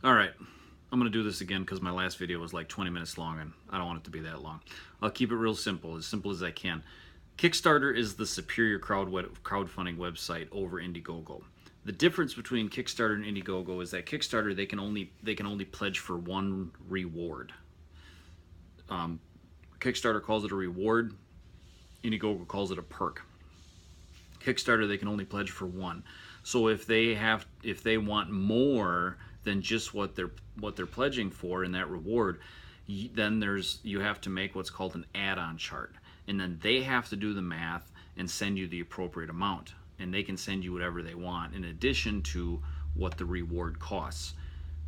All right, I'm going to do this again because my last video was like 20 minutes long and I don't want it to be that long. I'll keep it real simple as I can. Kickstarter is the superior crowdfunding website over Indiegogo. The difference between Kickstarter and Indiegogo is that Kickstarter they can only pledge for one reward. Kickstarter calls it a reward. Indiegogo calls it a perk. Kickstarter they can only pledge for one. So if they want more than just what they're pledging for in that reward, then you have to make what's called an add-on chart, and then they have to do the math and send you the appropriate amount, and they can send you whatever they want in addition to what the reward costs.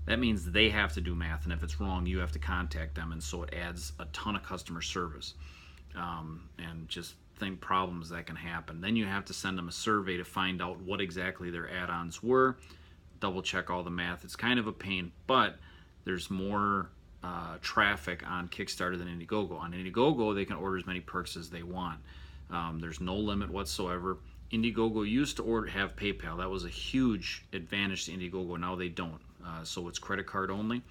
That means they have to do math, and if it's wrong, you have to contact them, and so it adds a ton of customer service and just think problems that can happen. Then you have to send them a survey to find out what exactly their add-ons were, double check all the math. It's kind of a pain, but there's more traffic on Kickstarter than Indiegogo. On Indiegogo, they can order as many perks as they want. There's no limit whatsoever. Indiegogo used to have PayPal. That was a huge advantage to Indiegogo. Now they don't. So it's credit card only.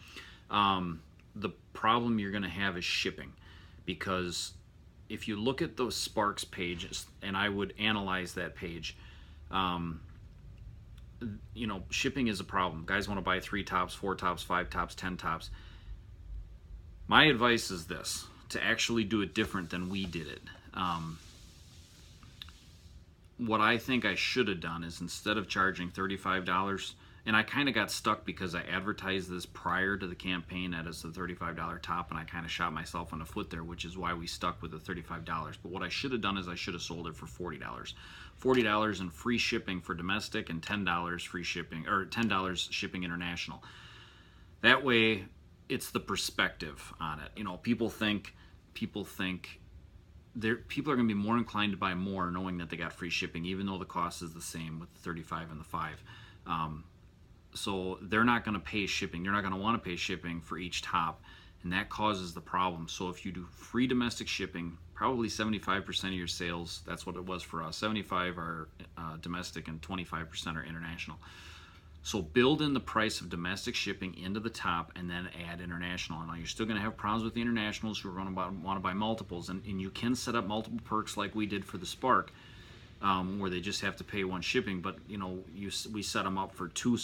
The problem you're going to have is shipping, because if you look at those Sparks pages, and I would analyze that page, shipping is a problem. Guys want to buy 3 tops, 4 tops, 5 tops, 10 tops. My advice is this, to actually do it different than we did it. What I think I should have done is, instead of charging $35, and I kind of got stuck because I advertised this prior to the campaign as a $35 top, and I kind of shot myself in the foot there, which is why we stuck with the $35. But what I should have done is I should have sold it for $40. $40 and free shipping for domestic, and $10 free shipping, or $10 shipping international. That way, it's the perspective on it. People are going to be more inclined to buy more knowing that they got free shipping, even though the cost is the same with the 35 and the 5. So they're not going to pay shipping. They're not going to want to pay shipping for each top, and that causes the problem. So if you do free domestic shipping, probably 75% of your sales, that's what it was for us. 75 are domestic and 25% are international. So build in the price of domestic shipping into the top, and then add international. Now you're still going to have problems with the internationals who are going to want to buy multiples, and you can set up multiple perks like we did for the Spark, where they just have to pay one shipping. But we set them up for two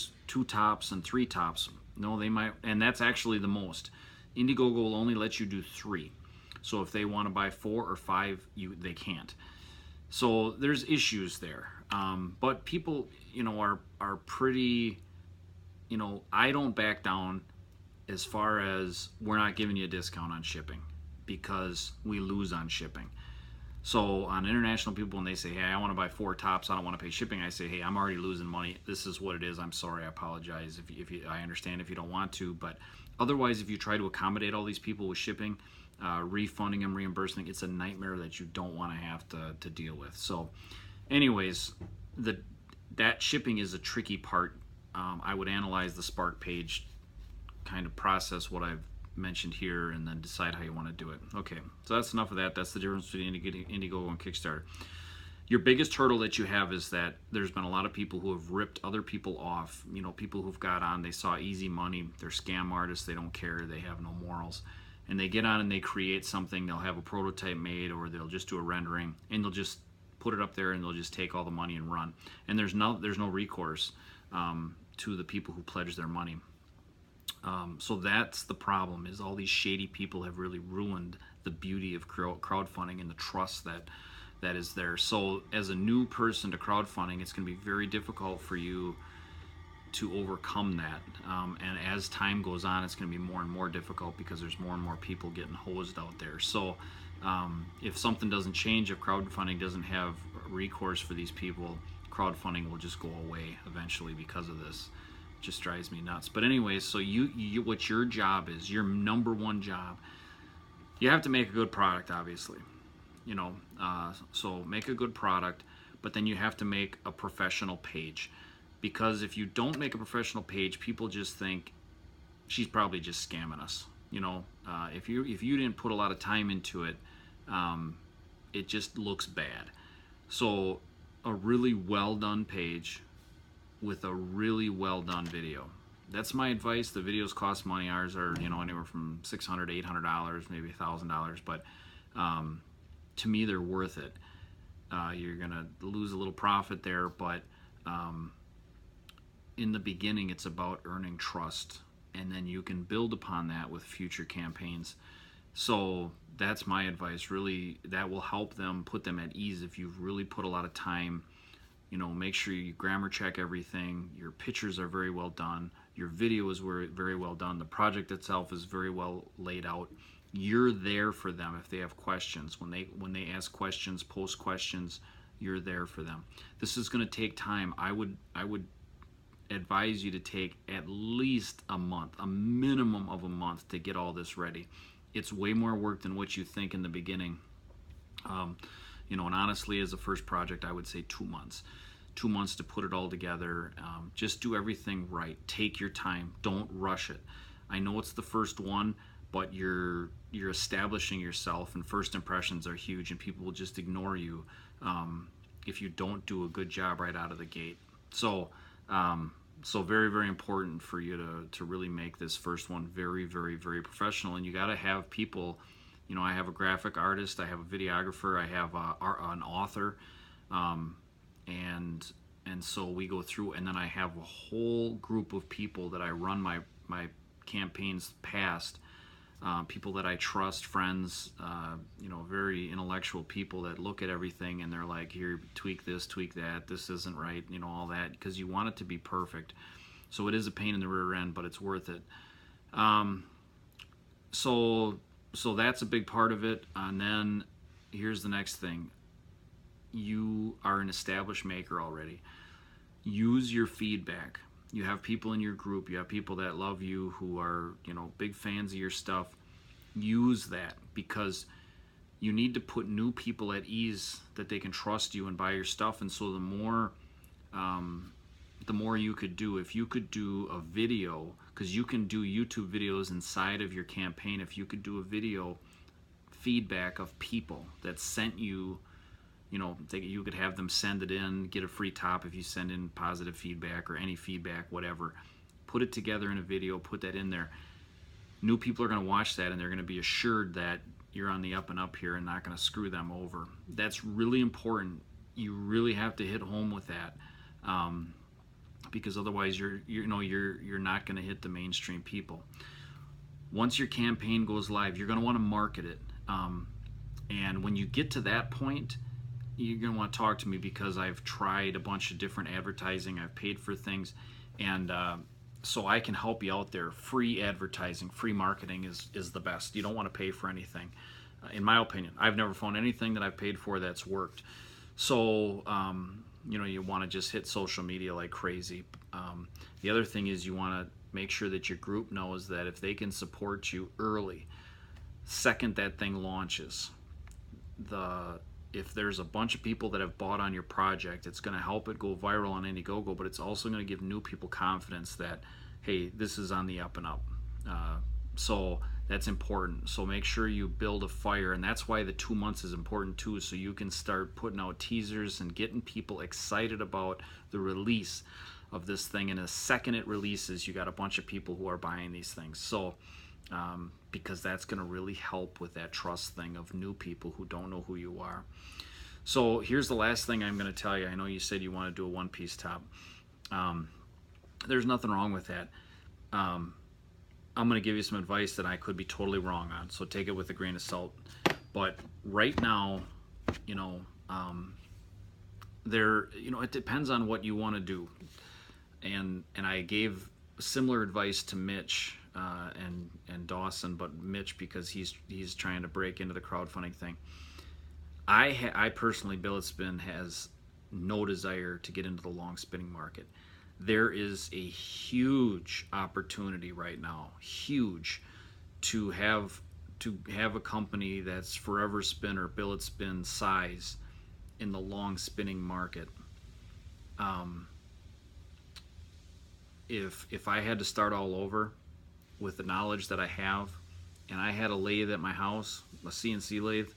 tops and 3 tops. No, they might, and that's actually the most. Indiegogo will only let you do 3. So if they want to buy 4 or 5, they can't. So there's issues there. But people, are pretty, I don't back down as far as we're not giving you a discount on shipping, because we lose on shipping. So on international people, when they say, hey, I want to buy 4 tops, I don't want to pay shipping, I say, hey, I'm already losing money. This is what it is. I'm sorry. I apologize. I understand if you don't want to. But otherwise, if you try to accommodate all these people with shipping, refunding them, reimbursing, it's a nightmare that you don't want to have to deal with. So anyways, that shipping is a tricky part. I would analyze the Spark page, kind of process what I've mentioned here, and then decide how you want to do it. Okay, so that's enough of that. That's the difference between Indiegogo and Kickstarter. Your biggest hurdle that you have is that there's been a lot of people who have ripped other people off. People who've got on, they saw easy money, they're scam artists, they don't care, they have no morals, and they get on and they create something. They'll have a prototype made, or they'll just do a rendering, and they'll just put it up there, and they'll just take all the money and run. And there's no recourse to the people who pledge their money. So that's the problem, is all these shady people have really ruined the beauty of crowdfunding and the trust that is there. So as a new person to crowdfunding, it's going to be very difficult for you to overcome that. And as time goes on, it's going to be more and more difficult, because there's more and more people getting hosed out there. So if something doesn't change, if crowdfunding doesn't have recourse for these people, crowdfunding will just go away eventually because of this. Just drives me nuts. But anyways, so what your job is, your number one job, you have to make a good product, obviously. So make a good product, but then you have to make a professional page, because if you don't make a professional page, people just think she's probably just scamming us. If you didn't put a lot of time into it, it just looks bad. So a really well done page with a really well done video. That's my advice. The videos cost money. Ours are, anywhere from $600 to $800, maybe $1,000, but to me they're worth it. You're gonna lose a little profit there, but in the beginning it's about earning trust, and then you can build upon that with future campaigns. So that's my advice. Really, that will help them, put them at ease. If you've really put a lot of time, make sure you grammar check everything. Your pictures are very well done. Your video is very well done. The project itself is very well laid out. You're there for them if they have questions. When they ask questions, post questions, you're there for them. This is going to take time. I would advise you to take at least a month, a minimum of a month, to get all this ready. It's way more work than what you think in the beginning. And honestly, as a first project, I would say 2 months. 2 months to put it all together. Just do everything right. Take your time. Don't rush it. I know it's the first one, but you're establishing yourself, and first impressions are huge, and people will just ignore you if you don't do a good job right out of the gate. So very, very important for you to really make this first one very, very, very professional. And you got to have people. I have a graphic artist, I have a videographer, I have an author, and so we go through, and then I have a whole group of people that I run my campaigns past, people that I trust, friends, very intellectual people that look at everything and they're like, here, tweak this, tweak that, this isn't right, all that, because you want it to be perfect. So it is a pain in the rear end, but it's worth it. So that's a big part of it. And then here's the next thing. You are an established maker already. Use your feedback. You have people in your group, you have people that love you, who are, big fans of your stuff. Use that, because you need to put new people at ease that they can trust you and buy your stuff. And so the more you could do, if you could do a video, because you can do YouTube videos inside of your campaign. If you could do a video feedback of people that sent you, you could have them send it in, get a free top if you send in positive feedback or any feedback, whatever. Put it together in a video, put that in there. New people are going to watch that, and they're going to be assured that you're on the up and up here and not going to screw them over. That's really important. You really have to hit home with that. Because otherwise you're not going to hit the mainstream people. Once your campaign goes live, you're going to want to market it, and when you get to that point, you're going to want to talk to me, because I've tried a bunch of different advertising, I've paid for things, and so I can help you out there. Free advertising, free marketing is the best. You don't want to pay for anything, in my opinion. I've never found anything that I've paid for that's worked. So you want to just hit social media like crazy. The other thing is, you want to make sure that your group knows that if they can support you early, second that thing launches, if there's a bunch of people that have bought on your project, it's going to help it go viral on Indiegogo, but it's also going to give new people confidence that, hey, this is on the up and up. So that's important. So make sure you build a fire, and that's why the 2 months is important too, so you can start putting out teasers and getting people excited about the release of this thing. And the second it releases, you got a bunch of people who are buying these things. So because that's going to really help with that trust thing of new people who don't know who you are. So here's the last thing I'm going to tell you. I know you said you want to do a one-piece top. There's nothing wrong with that. I'm going to give you some advice that I could be totally wrong on, so take it with a grain of salt. But right now, it depends on what you want to do. And I gave similar advice to Mitch and Dawson, but Mitch, because he's trying to break into the crowdfunding thing. I personally, Billet Spin has no desire to get into the long spinning market. There is a huge opportunity right now, huge, to have a company that's Forever Spin or Billet Spin size in the long spinning market. If I had to start all over with the knowledge that I have, and I had a lathe at my house, a CNC lathe,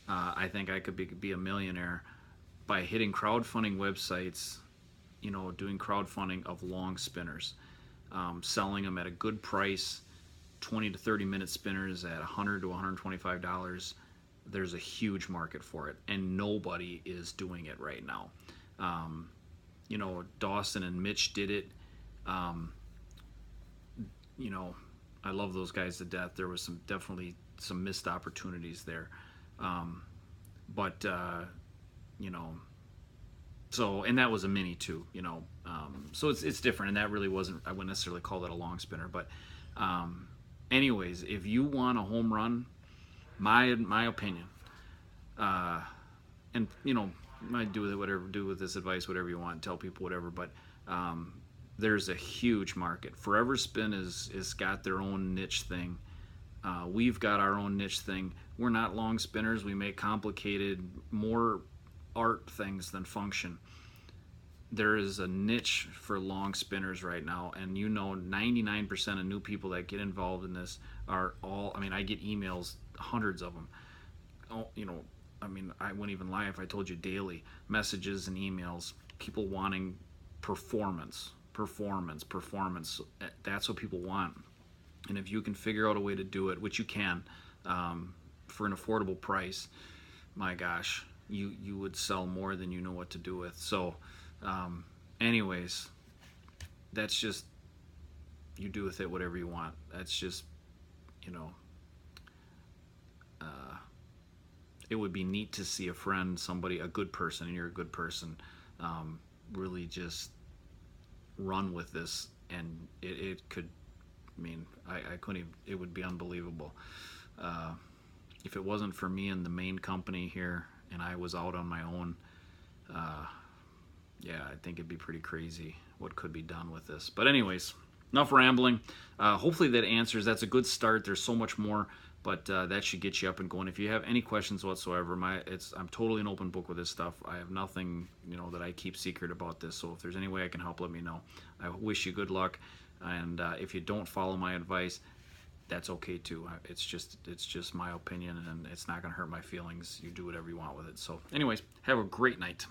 I think I could be a millionaire by hitting crowdfunding websites, doing crowdfunding of long spinners. selling them at a good price, 20 to 30 minute spinners at $100 to $125. There's a huge market for it, and nobody is doing it right now. You know, Dawson and Mitch did it. You know, I love those guys to death. There was definitely some missed opportunities there. But you know, so, and that was a mini too, you know. So it's different, and that really wasn't, I wouldn't necessarily call that a long spinner. But anyways, if you want a home run, my opinion, and you know, might do with it whatever, do with this advice whatever you want, tell people whatever, but there's a huge market. Forever Spin is got their own niche thing. We've got our own niche thing. We're not long spinners. We make complicated, more art things than function. There is a niche for long spinners right now, and you know 99% of new people that get involved in this are all, I mean, I get emails, hundreds of them. Oh, you know, I mean, I wouldn't even lie if I told you daily messages and emails, people wanting performance. That's what people want. And if you can figure out a way to do it, which you can, for an affordable price, my gosh, you would sell more than you know what to do with. So anyways, that's just, you do with it whatever you want. That's just, you know, it would be neat to see a friend, somebody, a good person, and you're a good person, really just run with this, and it could, I mean, I couldn't even, it would be unbelievable. If it wasn't for me and the main company here, and I was out on my own, yeah, I think it'd be pretty crazy what could be done with this. But anyways, enough rambling. Hopefully that answers. That's a good start. There's so much more, but that should get you up and going. If you have any questions whatsoever, I'm totally an open book with this stuff. I have nothing, you know, that I keep secret about this. So if there's any way I can help, let me know. I wish you good luck. And if you don't follow my advice, that's okay too. It's just my opinion, and it's not going to hurt my feelings. You do whatever you want with it. So anyways, have a great night.